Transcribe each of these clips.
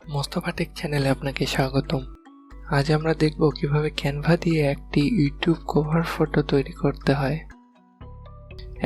Mostafa take চ্যানেলে আপনাকে স্বাগতম। আজ আমরা দেখব কিভাবে ক্যানভা দিয়ে একটি ইউটিউব কভার ফটো তৈরি করতে হয়।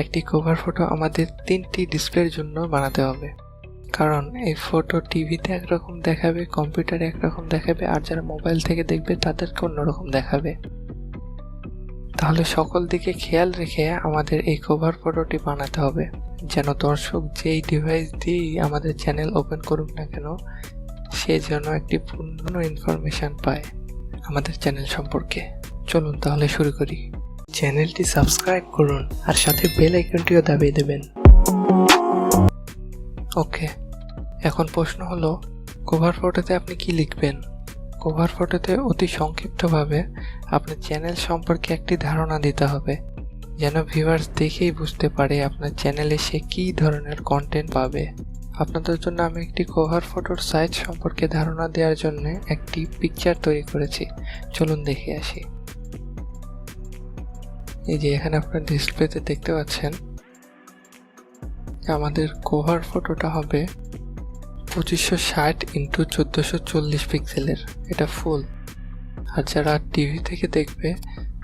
একটি কভার ফটো আমাদের 3টি ডিসপ্লের জন্য বানাতে হবে, কারণ এই ফটো টিভিতে একরকম দেখাবে, কম্পিউটারে একরকম দেখাবে, আর যারা মোবাইল থেকে দেখবে তাদেরকে অন্যরকম দেখাবে। তাহলে সকল দিকে খেয়াল রেখে আমাদের এই কভার ফটোটি বানাতে হবে, যেন দর্শক যেই ডিভাইস দিয়েই আমাদের চ্যানেল ওপেন করুক না কেন সে যেন একটি পূর্ণ ইনফরমেশন পায় আমাদের চ্যানেল সম্পর্কে। চলুন তাহলে শুরু করি। চ্যানেলটি সাবস্ক্রাইব করুন আর সাথে বেল আইকনটিও দাবিয়ে দেবেন। ওকে, এখন প্রশ্ন হলো, কভার ফটোতে আপনি কি লিখবেন? কভার ফটোতে অতি সংক্ষিপ্তভাবে আপনার চ্যানেল সম্পর্কে একটি ধারণা দিতে হবে, যেন ভিউয়ার্স দেখেই বুঝতে পারে আপনার চ্যানেলে সে কী ধরনের কন্টেন্ট পাবে। আপনাদের জন্য আমি একটি কভার ফটোর সাইজ সম্পর্কে ধারণা দেওয়ার জন্য একটি পিকচার তৈরি করেছি। চলুন দেখে আসি। এই যে এখানে আপনার ডিসপ্লেতে দেখতে পাচ্ছেন আমাদের কভার ফটোটা হবে 2560x1440 পিক্সেলের, এটা ফুল। আর যারা টিভি থেকে দেখবে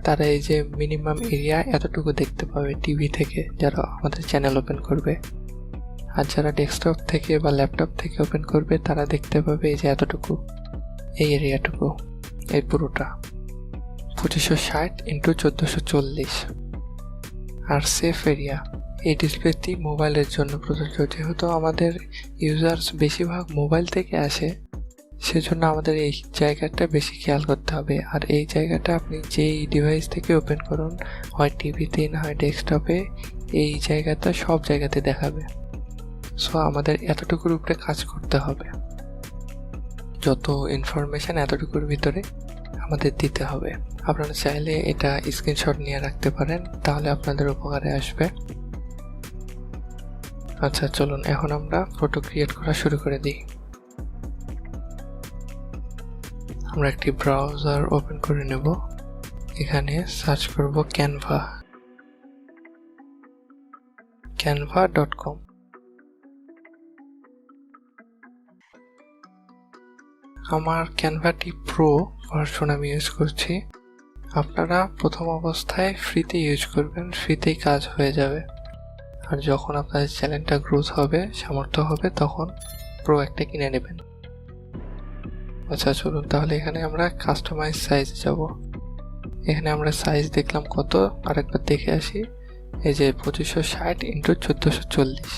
তারা এই যে মিনিমাম এরিয়া এতটুকু দেখতে পাবে টিভি থেকে, যারা আমাদের চ্যানেল ওপেন করবে। আর যারা ডেস্কটপ থেকে বা ল্যাপটপ থেকে ওপেন করবে তারা দেখতে পাবে এই যে এতটুকু, এই এরিয়াটুকু, এই পুরোটা 2560x1440। আর সেফ এরিয়া এই ডিসপ্লেটি মোবাইলের জন্য প্রযোজ্য। যেহেতু আমাদের ইউজার্স বেশিরভাগ মোবাইল থেকে আসে, সেজন্য আমাদের এই জায়গাটা বেশি খেয়াল করতে হবে। আর এই জায়গাটা আপনি যেই ডিভাইস থেকে ওপেন করুন, হয় টিভিতে না হয় ডেস্কটপে, এই জায়গাটা সব জায়গাতে দেখাবে। সো আমাদের এতটুকুর উপরে কাজ করতে হবে, যত ইনফরমেশন এতটুকুর ভিতরে আমাদের দিতে হবে। আপনারা চাইলে এটা স্ক্রিনশট নিয়ে রাখতে পারেন, তাহলে আপনাদের উপকারে আসবে। আচ্ছা চলুন এখন আমরা ফটো ক্রিয়েট করা শুরু করে দিই। আমরা একটি ব্রাউজার ওপেন করে নেব। এখানে সার্চ করব canva.com। আমার ক্যানভাটি প্রো ভার্সন আমি ইউজ করছি। আপনারা প্রথম অবস্থায় ফ্রিতে ইউজ করবেন, ফ্রিতেই কাজ হয়ে যাবে। আর যখন আপনাদের চ্যানেলটা গ্রোথ হবে, সামর্থ্য হবে, তখন প্রো একটা কিনে নেবেন। আচ্ছা চলুন তাহলে এখানে আমরা কাস্টমাইজ সাইজ যাব। এখানে আমরা সাইজ দেখলাম কত, আরেকবার দেখে আসি। এই যে 2560x1440,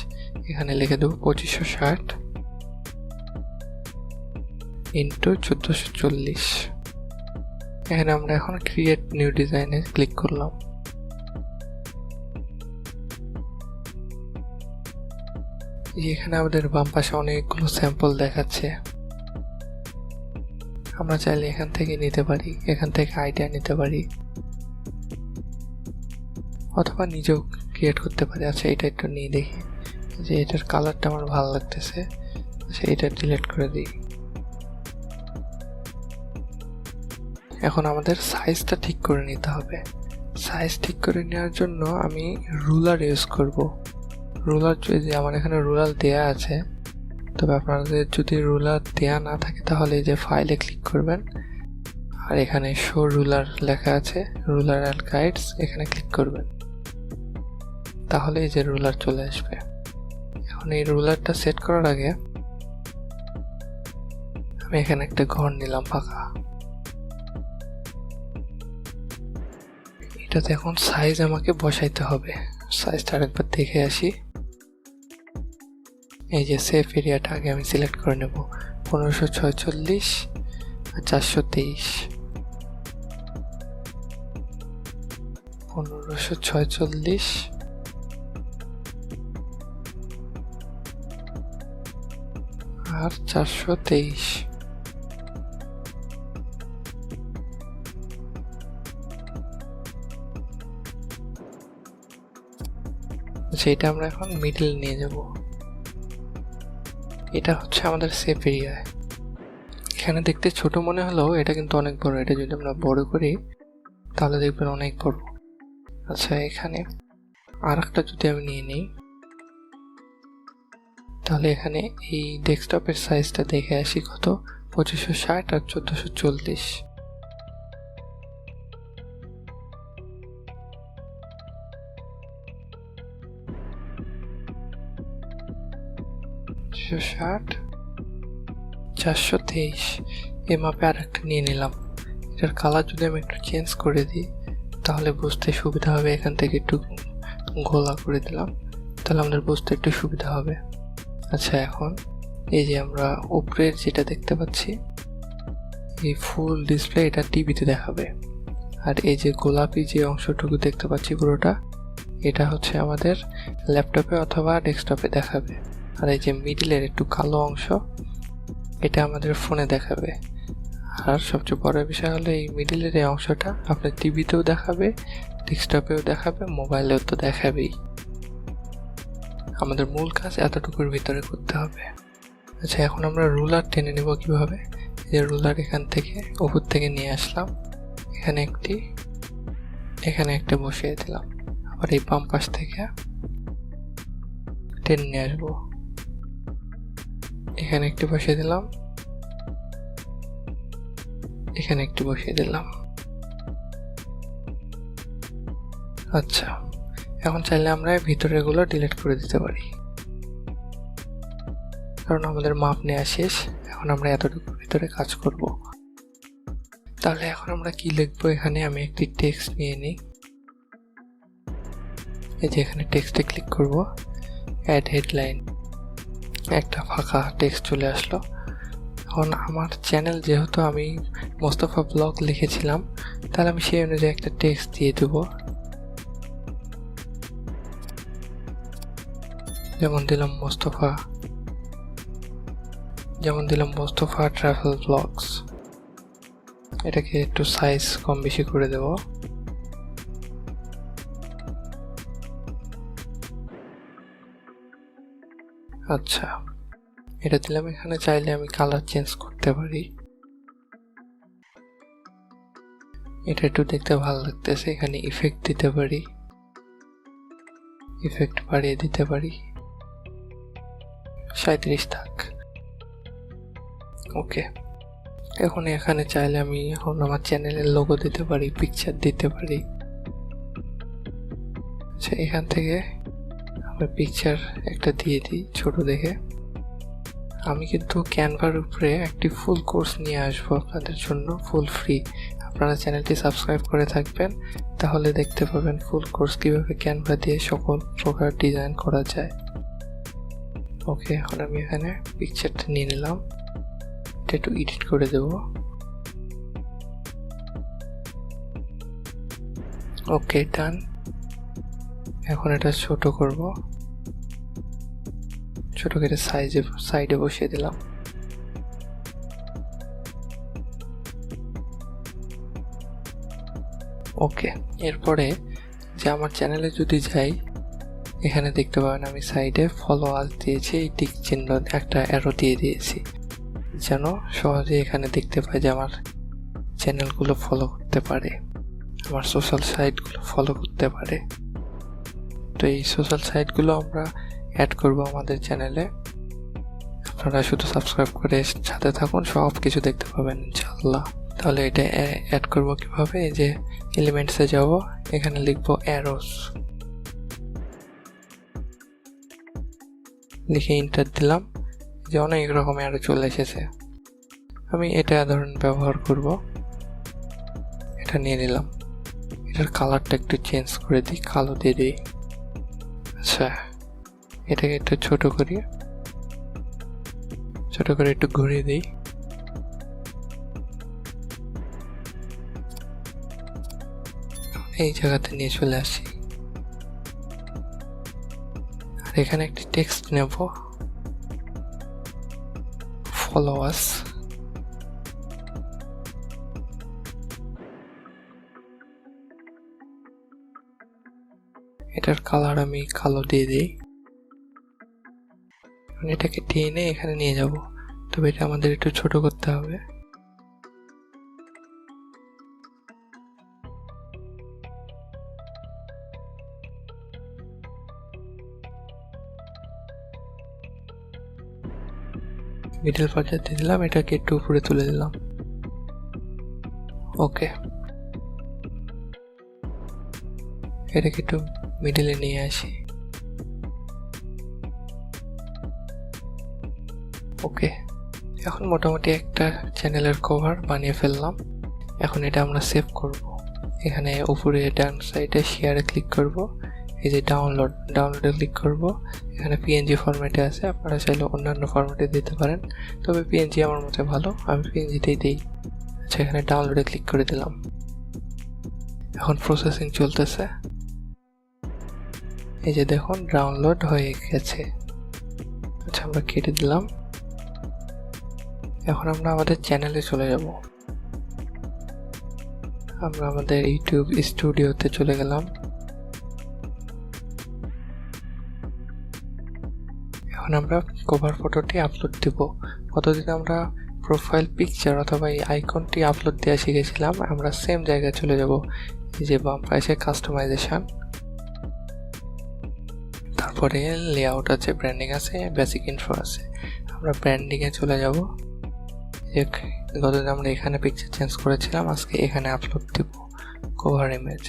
এখানে লিখে দেবো 2560x1440। এখানে আমরা এখন ক্রিয়েট নিউ ডিজাইনে ক্লিক করলাম। এখানে আমাদের বাম পাশে অনেকগুলো স্যাম্পল দেখাচ্ছে। আমরা চাইলে এখান থেকে নিতে পারি, এখান থেকে আইডিয়া নিতে পারি, অথবা নিজেও ক্রিয়েট করতে পারি। আচ্ছা এটা একটু নিয়ে দেখি, যে এটার কালারটা আমার ভালো লাগতেছে। আচ্ছা এটা ডিলিট করে দিই। এখন আমাদের সাইজটা ঠিক করে নিতে হবে। সাইজ ঠিক করে নেওয়ার জন্য আমি রুলার ইউজ করব। রুলার যদি আমার এখানে রুলার দেয়া আছে, তবে আপনাদের যদি রুলার দেয়া না থাকে তাহলে এই যে ফাইলে ক্লিক করবেন, আর এখানে শো রুলার লেখা আছে, রুলার অ্যান্ড গাইডস, এখানে ক্লিক করবেন। তাহলে এই যে রুলার চলে আসবে। এখন এই রুলারটা সেট করার আগে আমি এখানে একটা ঘর নিলাম ফাঁকা। এটাতে এখন সাইজ আমাকে বসাইতে হবে। সাইজটা আরেকবার দেখে আসি। এই যে সেফ এরিয়াটা আগে আমি সিলেক্ট করে নেব, 1546 আর 423। 1546 আর 423। সেটা আমরা এখন মিডল নিয়ে যাব। এটা হচ্ছে আমাদের সেফ এরিয়া। এখানে দেখতে ছোট মনে হলেও এটা কিন্তু অনেক বড়। এটা যদি আমরা বড় করি তাহলে দেখবেন অনেক বড়। আচ্ছা এখানে আর একটা যদি আমি নিয়ে নিই, তাহলে এখানে এই ডেস্কটপের সাইজটা দেখে আসি কত, 2560 আর 1440। 2560 423 এই মাপে আর একটা নিয়ে নিলাম। এটার কালার যদি আমি একটু চেঞ্জ করে দিই তাহলে বুঝতে সুবিধা হবে। এখান থেকে একটু ঘোলা করে দিলাম, তাহলে আমাদের বুঝতে একটু সুবিধা হবে। আচ্ছা, এখন এই যে আমরা উপরের যেটা দেখতে পাচ্ছি এই ফুল ডিসপ্লে, এটা টিভিতে দেখাবে। আর এই যে গোলাপি যে অংশটুকু দেখতে পাচ্ছি পুরোটা, এটা হচ্ছে আমাদের ল্যাপটপে অথবা ডেস্কটপে দেখাবে। আর এই যে মিডিলের একটু কালো অংশ, এটা আমাদের ফোনে দেখাবে। আর সবচেয়ে বড় বিষয় হলো এই মিডিলের এই অংশটা আপনার টিভিতেও দেখাবে, ডেস্কটপেও দেখাবে, মোবাইলেও তো দেখাবেই। আমাদের মূল কাজ এতটুকুর ভিতরে করতে হবে। আচ্ছা, এখন আমরা রুলার টেনে নেব কিভাবে। যে রুলার এখান থেকে উপর থেকে নিয়ে আসলাম, এখানে একটা বসিয়ে দিলাম। আবার এই বাম পাশ থেকে টেনে নিয়ে আসবো, এখানে একটি বসিয়ে দিলাম, এখানে একটি বসিয়ে দিলাম। আচ্ছা, এখন চাইলে আমরা ভিতরের গুলো ডিলিট করে দিতে পারি, কারণ আমাদের মাপ নেওয়া শেষ। এখন আমরা এতটুকুর ভিতরে কাজ করব। তাহলে এখন আমরা কি লিখবো, এখানে আমি একটি টেক্সট নিয়ে নিই। এই যে এখানে টেক্সটে ক্লিক করব, অ্যাড হেডলাইন, একটা ফাঁকা টেক্সট চলে আসলো। এখন আমার চ্যানেল যেহেতু আমি মোস্তফা ব্লগ লিখেছিলাম, তাহলে আমি সেই অনুযায়ী একটা টেক্সট দিয়ে দেবো। যেমন দিলাম মোস্তফা ট্রাভেল ব্লগস। এটাকে একটু সাইজ কম বেশি করে দেব। আচ্ছা, এটা দিলাম। এখানে চাইলে আমি কালার চেঞ্জ করতে পারি। এটা একটু দেখতে ভালো লাগতেছে, এখানে ইফেক্ট দিতে পারি, ইফেক্ট বাড়িয়ে দিতে পারি, 37 থাক। ওকে, এখন এখানে চাইলে আমি এখন আমার চ্যানেলের লোগো দিতে পারি, পিকচার দিতে পারি। আচ্ছা, এখান থেকে আমি পিকচার একটা দিয়ে দিই ছোট দেখে। আমি কিন্তু ক্যানভার উপরে একটি ফুল কোর্স নিয়ে আসবো আপনাদের জন্য, ফুল ফ্রি। আপনারা চ্যানেলটি সাবস্ক্রাইব করে থাকবেন, তাহলে দেখতে পাবেন ফুল কোর্স কিভাবে ক্যানভা দিয়ে সকল প্রকার ডিজাইন করা যায়। ওকে, এখন আমি এখানে পিকচারটা নিয়ে নিলাম, এটা একটু এডিট করে দেব। ওকে, ডান। এখন এটা ছোট করব, ছোট করে সাইডে বসিয়ে দিলাম। ওকে, এরপরে যে আমার চ্যানেলে যদি যাই, এখানে দেখতে পাবেন আমি সাইডে ফলো আস দিয়েছি, এই টিক চিহ্ন একটা অ্যারো দিয়ে দিয়েছি, যেন সহজে এখানে দেখতে পাই যে আমার চ্যানেলগুলো ফলো করতে পারে, আমার সোশ্যাল সাইটগুলো ফলো করতে পারে। তো এই সোশ্যাল সাইটগুলো আমরা অ্যাড করব আমাদের চ্যানেলে। আপনারা শুধু সাবস্ক্রাইব করে সাথে থাকুন, সব কিছু দেখতে পাবেন ইনশাআল্লাহ। তাহলে এটা অ্যাড করব কিভাবে, এই যে এলিমেন্টসে যাব, এখানে লিখব অ্যারোস, লিখে ইন্টার দিলাম, যে অনেক রকম অ্যারো চলে এসেছে। আমি এটা ধরুন ব্যবহার করব, এটা নিয়ে নিলাম। এটার কালারটা একটু চেঞ্জ করে দিই, কালো দিয়ে দিই। আচ্ছা, এটাকে একটু ছোট করে একটু ঘুরিয়ে দিই। এই জায়গাতে নিয়ে চলে আসি, আর এখানে একটি টেক্সট নেব, ফলো আস। এটার কালার আমি কালো দিয়ে দিই। এটাকে টেনে এখানে নিয়ে যাব, তবে এটা আমাদের একটু ছোট করতে হবে। মিডল পর্যায়ে দিয়ে দিলাম, এটাকে একটু উপরে তুলে দিলাম। ওকে, এটাকে একটু মিডলে নিয়ে আসি। ওকে, এখন মোটামুটি একটা চ্যানেলের কভার বানিয়ে ফেললাম। এখন এটা আমরা সেভ করব। এখানে উপরে ডান সাইডে শেয়ারে ক্লিক করব, এই যে ডাউনলোডে ক্লিক করব। এখানে পিএনজি ফরম্যাটে আছে, আপনারা চাইলে অন্যান্য ফরম্যাটে দিতে পারেন, তবে পিএনজি আমার মতে ভালো, আমি পিএনজিতেই দিই। আচ্ছা, এখানে ডাউনলোডে ক্লিক করে দিলাম। এখন প্রসেসিং চলতেছে। এই যে দেখুন ডাউনলোড হয়ে গেছে। আচ্ছা, আমরা কেটে দিলাম। এখন আমরা আমাদের চ্যানেলে চলে যাব। আমরা আমাদের ইউটিউব স্টুডিওতে চলে গেলাম। এখন আমরা কভার ফটোটি আপলোড দেব। কতদিন আমরা প্রোফাইল পিকচার অথবা এই আইকনটি আপলোড দেওয়া শিখেছিলাম, আমরা সেম জায়গায় চলে যাব। এই যে বাম পাশে কাস্টমাইজেশন, তারপরে লেআউট আছে, ব্র্যান্ডিং আছে, বেসিক ইনফো আছে। আমরা ব্র্যান্ডিংয়ে চলে যাব। গতদিন আমরা এখানে পিকচার চেঞ্জ করেছিলাম, আজকে এখানে আপলোড দেব কভার ইমেজ।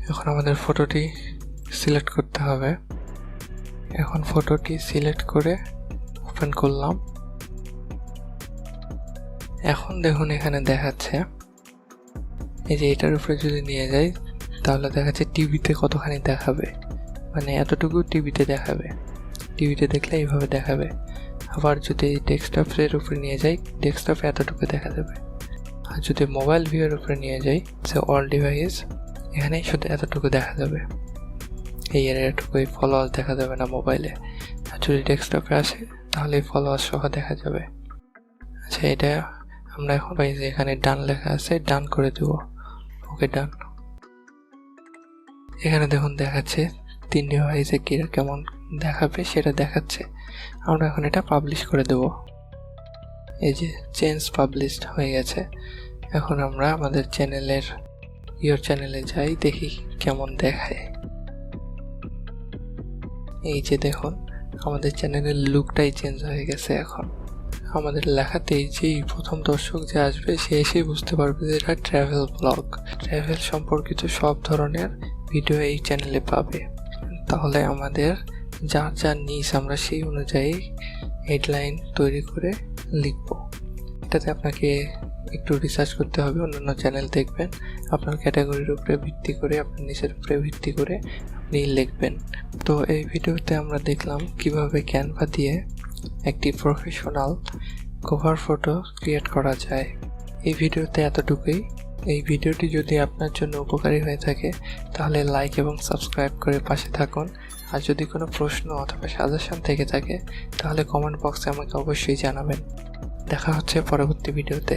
এখন আমাদের ফটোটি সিলেক্ট করতে হবে। এখন ফটোটি সিলেক্ট করে ওপেন করলাম। এখন দেখুন এখানে দেখাচ্ছে, এই যে এটার উপরে যদি নিয়ে যাই তাহলে দেখাচ্ছে টিভিতে কতখানি দেখাবে, মানে এতটুকু টিভিতে দেখাবে। টিভিতে দেখলে এইভাবে দেখাবে। আবার যদি ডেস্কটপের উপরে নিয়ে যাই, ডেস্কটপে এতটুকু দেখা যাবে। আর যদি মোবাইল ভিউয়ের উপরে নিয়ে যাই, সে অল ডিভাইস, এখানেই শুধু এতটুকু দেখা যাবে। এই এরিয়াটুকুই ফলোয়ার্স দেখা যাবে না মোবাইলে। আর যদি ডেস্কটপে আসে তাহলে ফলোয়ার্স সহ দেখা যাবে। আচ্ছা, এটা আমরা এখন পাই যে এখানে ডান লেখা আছে, ডান করে দেব। ওকে, ডান। এখানে দেখুন দেখাচ্ছে 3 ডিভাইসে কেমন দেখাবে সেটা দেখাচ্ছে। আমরা এখন এটা পাবলিশ করে দেব। এই যে চেঞ্জ পাবলিশড হয়ে গেছে। এখন আমরা আমাদের চ্যানেলে যাই, দেখি কেমন দেখায়। এই যে দেখুন আমাদের চ্যানেলের লুকটাই চেঞ্জ হয়ে গেছে। এখন আমাদের লেখাতেই যেই প্রথম দর্শক যে আসবে সে এসেই বুঝতে পারবে যে এটা ট্রাভেল ব্লগ, ট্রাভেল সম্পর্কিত সব ধরনের ভিডিও এই চ্যানেলে পাবে। তাহলে আমাদের যা নিস আমরা সেই অনুযায়ী হেডলাইন তৈরি করে লিখব। এটাতে আপনাকে একটু রিসার্চ করতে হবে, অন্যান্য চ্যানেল দেখবেন, আপনার ক্যাটাগরির উপরে ভিত্তি করে, আপনার নিচের উপরে ভিত্তি করে আপনি লিখবেন। তো এই ভিডিওতে আমরা দেখলাম কিভাবে ক্যানভা দিয়ে একটি প্রফেশনাল কভার ফটো ক্রিয়েট করা যায়। এই ভিডিওতে এতটুকুই। এই ভিডিওটি যদি আপনার জন্য উপকারী হয়ে থাকে তাহলে লাইক এবং সাবস্ক্রাইব করে পাশে থাকুন। আর যদি কোনো প্রশ্ন অথবা সাজেশন থেকে থাকে তাহলে কমেন্ট বক্সে আমাকে অবশ্যই জানাবেন। দেখা হচ্ছে পরবর্তী ভিডিওতে।